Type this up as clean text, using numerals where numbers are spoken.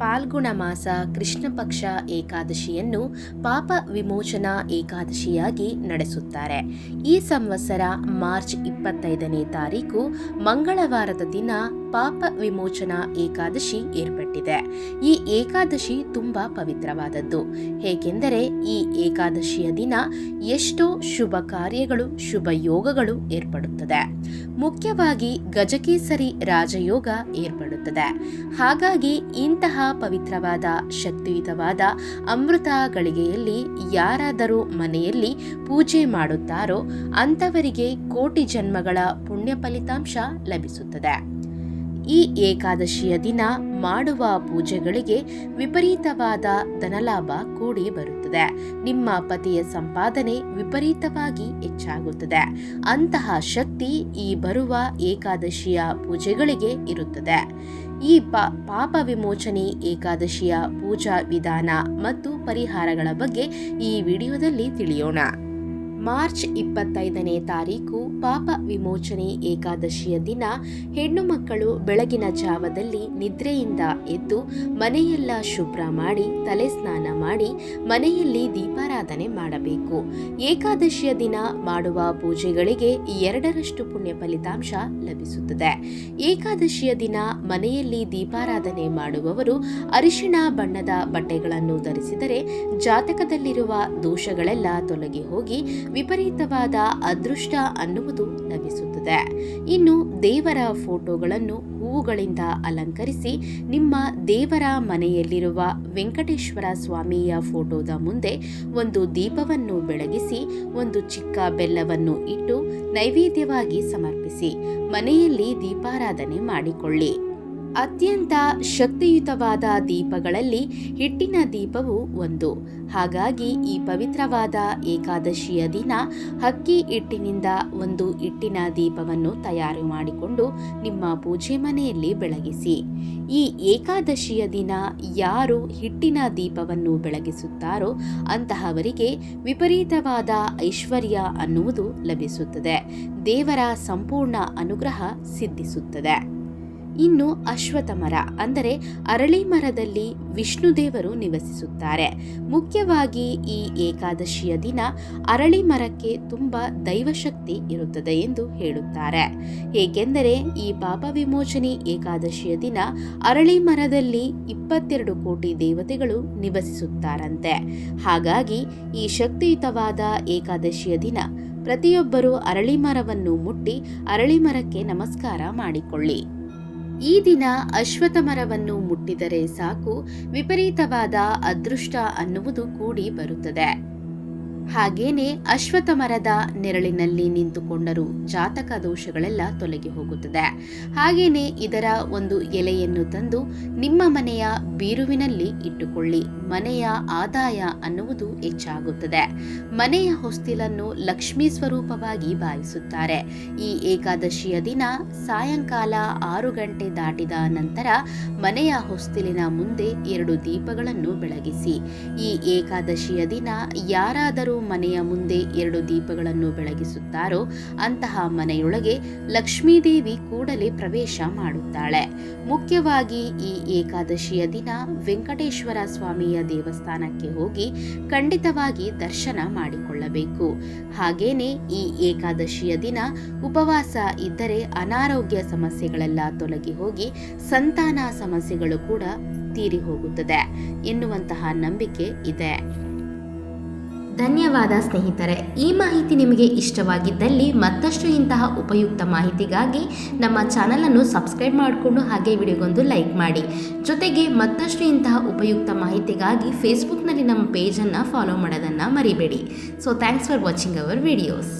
ಪಾಲ್ಗುಣ ಮಾಸ ಕೃಷ್ಣ ಪಕ್ಷ ಏಕಾದಶಿಯನ್ನು ಪಾಪ ವಿಮೋಚನಾ ಏಕಾದಶಿಯಾಗಿ ನಡೆಸುತ್ತಾರೆ. ಈ ಸಂವತ್ಸರ ಮಾರ್ಚ್ 25ನೇ ತಾರೀಕು ಮಂಗಳವಾರದ ದಿನ ಪಾಪ ವಿಮೋಚನಾ ಏಕಾದಶಿ ಏರ್ಪಟ್ಟಿದೆ. ಈ ಏಕಾದಶಿ ತುಂಬಾ ಪವಿತ್ರವಾದದ್ದು. ಹೇಗೆಂದರೆ ಈ ಏಕಾದಶಿಯ ದಿನ ಎಷ್ಟೋ ಶುಭ ಕಾರ್ಯಗಳು, ಶುಭ ಯೋಗಗಳು ಏರ್ಪಡುತ್ತದೆ. ಮುಖ್ಯವಾಗಿ ಗಜಕೇಸರಿ ರಾಜಯೋಗ ಏರ್ಪಡುತ್ತದೆ. ಹಾಗಾಗಿ ಇಂತಹ ಪವಿತ್ರವಾದ ಶಕ್ತಿಯುತವಾದ ಅಮೃತ ಗಳಿಗೆಯಲ್ಲಿ ಯಾರಾದರೂ ಮನೆಯಲ್ಲಿ ಪೂಜೆ ಮಾಡುತ್ತಾರೋ ಅಂಥವರಿಗೆ ಕೋಟಿ ಜನ್ಮಗಳ ಪುಣ್ಯ ಫಲಿತಾಂಶ ಲಭಿಸುತ್ತದೆ. ಈ ಏಕಾದಶಿಯ ದಿನ ಮಾಡುವ ಪೂಜೆಗಳಿಗೆ ವಿಪರೀತವಾದ ಧನಲಾಭ ಕೂಡಿ ಬರುತ್ತದೆ. ನಿಮ್ಮ ಪತಿಯ ಸಂಪಾದನೆ ವಿಪರೀತವಾಗಿ ಹೆಚ್ಚಾಗುತ್ತದೆ. ಅಂತಹ ಶಕ್ತಿ ಈ ಬರುವ ಏಕಾದಶಿಯ ಪೂಜೆಗಳಿಗೆ ಇರುತ್ತದೆ. ಈ ಪಾಪ ವಿಮೋಚನೆ ಏಕಾದಶಿಯ ಪೂಜಾ ವಿಧಾನ ಮತ್ತು ಪರಿಹಾರಗಳ ಬಗ್ಗೆ ಈ ವಿಡಿಯೋದಲ್ಲಿ ತಿಳಿಯೋಣ. ಮಾರ್ಚ್ 25ನೇ ತಾರೀಕು ಪಾಪ ವಿಮೋಚನೆ ಏಕಾದಶಿಯ ದಿನ ಹೆಣ್ಣು ಮಕ್ಕಳು ಬೆಳಗಿನ ಜಾವದಲ್ಲಿ ನಿದ್ರೆಯಿಂದ ಎದ್ದು ಮನೆಯೆಲ್ಲ ಶುಭ್ರ ಮಾಡಿ ತಲೆ ಸ್ನಾನ ಮಾಡಿ ಮನೆಯಲ್ಲಿ ದೀಪಾರಾಧನೆ ಮಾಡಬೇಕು. ಏಕಾದಶಿಯ ದಿನ ಮಾಡುವ ಪೂಜೆಗಳಿಗೆ 2ರಷ್ಟು ಪುಣ್ಯ ಫಲಿತಾಂಶ ಲಭಿಸುತ್ತದೆ. ಏಕಾದಶಿಯ ದಿನ ಮನೆಯಲ್ಲಿ ದೀಪಾರಾಧನೆ ಮಾಡುವವರು ಅರಿಶಿಣ ಬಣ್ಣದ ಬಟ್ಟೆಗಳನ್ನು ಧರಿಸಿದರೆ ಜಾತಕದಲ್ಲಿರುವ ದೋಷಗಳೆಲ್ಲ ತೊಲಗಿ ಹೋಗಿ ವಿಪರೀತವಾದ ಅದೃಷ್ಟ ಅನ್ನುವುದು ಲಭಿಸುತ್ತದೆ. ಇನ್ನು ದೇವರ ಫೋಟೋಗಳನ್ನು ಹೂವುಗಳಿಂದ ಅಲಂಕರಿಸಿ ನಿಮ್ಮ ದೇವರ ಮನೆಯಲ್ಲಿರುವ ವೆಂಕಟೇಶ್ವರ ಸ್ವಾಮಿಯ ಫೋಟೋದ ಮುಂದೆ ಒಂದು ದೀಪವನ್ನು ಬೆಳಗಿಸಿ ಒಂದು ಚಿಕ್ಕ ಬೆಲ್ಲವನ್ನು ಇಟ್ಟು ನೈವೇದ್ಯವಾಗಿ ಸಮರ್ಪಿಸಿ ಮನೆಯಲ್ಲಿ ದೀಪಾರಾಧನೆ ಮಾಡಿಕೊಳ್ಳಿ. ಅತ್ಯಂತ ಶಕ್ತಿಯುತವಾದ ದೀಪಗಳಲ್ಲಿ ಹಿಟ್ಟಿನ ದೀಪವು ಒಂದು. ಹಾಗಾಗಿ ಈ ಪವಿತ್ರವಾದ ಏಕಾದಶಿಯ ದಿನ ಅಕ್ಕಿ ಹಿಟ್ಟಿನಿಂದ ಒಂದು ಹಿಟ್ಟಿನ ದೀಪವನ್ನು ತಯಾರು ಮಾಡಿಕೊಂಡು ನಿಮ್ಮ ಪೂಜೆ ಮನೆಯಲ್ಲಿ ಬೆಳಗಿಸಿ. ಈ ಏಕಾದಶಿಯ ದಿನ ಯಾರು ಹಿಟ್ಟಿನ ದೀಪವನ್ನು ಬೆಳಗಿಸುತ್ತಾರೋ ಅಂತಹವರಿಗೆ ವಿಪರೀತವಾದ ಐಶ್ವರ್ಯ ಅನ್ನುವುದು ಲಭಿಸುತ್ತದೆ. ದೇವರ ಸಂಪೂರ್ಣ ಅನುಗ್ರಹ ಸಿದ್ಧಿಸುತ್ತದೆ. ಇನ್ನು ಅಶ್ವತ್ಥ ಮರ ಅಂದರೆ ಅರಳಿ ಮರದಲ್ಲಿ ವಿಷ್ಣು ದೇವರು ನಿವಸಿಸುತ್ತಾರೆ. ಮುಖ್ಯವಾಗಿ ಈ ಏಕಾದಶಿಯ ದಿನ ಅರಳಿ ಮರಕ್ಕೆ ತುಂಬಾ ದೈವಶಕ್ತಿ ಇರುತ್ತದೆ ಎಂದು ಹೇಳುತ್ತಾರೆ. ಹೇಗೆಂದರೆ ಈ ಪಾಪ ವಿಮೋಚನೆ ಏಕಾದಶಿಯ ದಿನ ಅರಳಿ ಮರದಲ್ಲಿ 22 ಕೋಟಿ ದೇವತೆಗಳು ನಿವಸಿಸುತ್ತಾರಂತೆ. ಹಾಗಾಗಿ ಈ ಶಕ್ತಿಯುತವಾದ ಏಕಾದಶಿಯ ದಿನ ಪ್ರತಿಯೊಬ್ಬರೂ ಅರಳಿ ಮರವನ್ನು ಮುಟ್ಟಿ ಅರಳಿ ಮರಕ್ಕೆ ನಮಸ್ಕಾರ ಮಾಡಿಕೊಳ್ಳಿ. ಈ ದಿನ ಅಶ್ವತ್ಥ ಮರವನ್ನು ಮುಟ್ಟಿದರೆ ಸಾಕು, ವಿಪರೀತವಾದ ಅದೃಷ್ಟ ಅನ್ನುವುದು ಕೂಡಿ ಬರುತ್ತದೆ. ಹಾಗೇನೆ ಅಶ್ವತ್ಥ ಮರದ ನೆರಳಿನಲ್ಲಿ ನಿಂತುಕೊಂಡರೂ ಜಾತಕ ದೋಷಗಳೆಲ್ಲ ತೊಲಗಿ ಹೋಗುತ್ತದೆ. ಹಾಗೇನೆ ಇದರ ಒಂದು ಎಲೆಯನ್ನು ತಂದು ನಿಮ್ಮ ಮನೆಯ ಬೀರುವಿನಲ್ಲಿ ಇಟ್ಟುಕೊಳ್ಳಿ. ಮನೆಯ ಆದಾಯ ಅನ್ನುವುದು ಹೆಚ್ಚಾಗುತ್ತದೆ. ಮನೆಯ ಹೊಸ್ತಿಲನ್ನು ಲಕ್ಷ್ಮೀ ಸ್ವರೂಪವಾಗಿ ಭಾವಿಸುತ್ತಾರೆ. ಈ ಏಕಾದಶಿಯ ದಿನ ಸಾಯಂಕಾಲ 6 ಗಂಟೆ ದಾಟಿದ ನಂತರ ಮನೆಯ ಹೊಸ್ತಿಲಿನ ಮುಂದೆ 2 ದೀಪಗಳನ್ನು ಬೆಳಗಿಸಿ. ಈ ಏಕಾದಶಿಯ ದಿನ ಯಾರಾದರೂ ಮನೆಯ ಮುಂದೆ 2 ದೀಪಗಳನ್ನು ಬೆಳಗಿಸುತ್ತಾರೋ ಅಂತಹ ಮನೆಯೊಳಗೆ ಲಕ್ಷ್ಮೀದೇವಿ ಕೂಡಲೇ ಪ್ರವೇಶ ಮಾಡುತ್ತಾಳೆ. ಮುಖ್ಯವಾಗಿ ಈ ಏಕಾದಶಿಯ ದಿನ ವೆಂಕಟೇಶ್ವರ ಸ್ವಾಮಿಯ ದೇವಸ್ಥಾನಕ್ಕೆ ಹೋಗಿ ಖಂಡಿತವಾಗಿ ದರ್ಶನ ಮಾಡಿಕೊಳ್ಳಬೇಕು. ಹಾಗೇನೆ ಈ ಏಕಾದಶಿಯ ದಿನ ಉಪವಾಸ ಇದ್ದರೆ ಅನಾರೋಗ್ಯ ಸಮಸ್ಯೆಗಳೆಲ್ಲ ತೊಲಗಿ ಹೋಗಿ ಸಂತಾನ ಸಮಸ್ಯೆಗಳು ಕೂಡ ತೀರಿ ಹೋಗುತ್ತದೆ ಎನ್ನುವಂತಹ ನಂಬಿಕೆ ಇದೆ. ಧನ್ಯವಾದ ಸ್ನೇಹಿತರೆ. ಈ ಮಾಹಿತಿ ನಿಮಗೆ ಇಷ್ಟವಾಗಿದ್ದಲ್ಲಿ ಮತ್ತಷ್ಟು ಇಂತಹ ಉಪಯುಕ್ತ ಮಾಹಿತಿಗಾಗಿ ನಮ್ಮ ಚಾನಲನ್ನು ಸಬ್ಸ್ಕ್ರೈಬ್ ಮಾಡಿಕೊಂಡು ಹಾಗೆ ವಿಡಿಯೋಗೊಂದು ಲೈಕ್ ಮಾಡಿ. ಜೊತೆಗೆ ಮತ್ತಷ್ಟು ಇಂತಹ ಉಪಯುಕ್ತ ಮಾಹಿತಿಗಾಗಿ ಫೇಸ್ಬುಕ್ನಲ್ಲಿ ನಮ್ಮ ಪೇಜನ್ನು ಫಾಲೋ ಮಾಡೋದನ್ನು ಮರಿಬೇಡಿ. So thanks for watching our videos.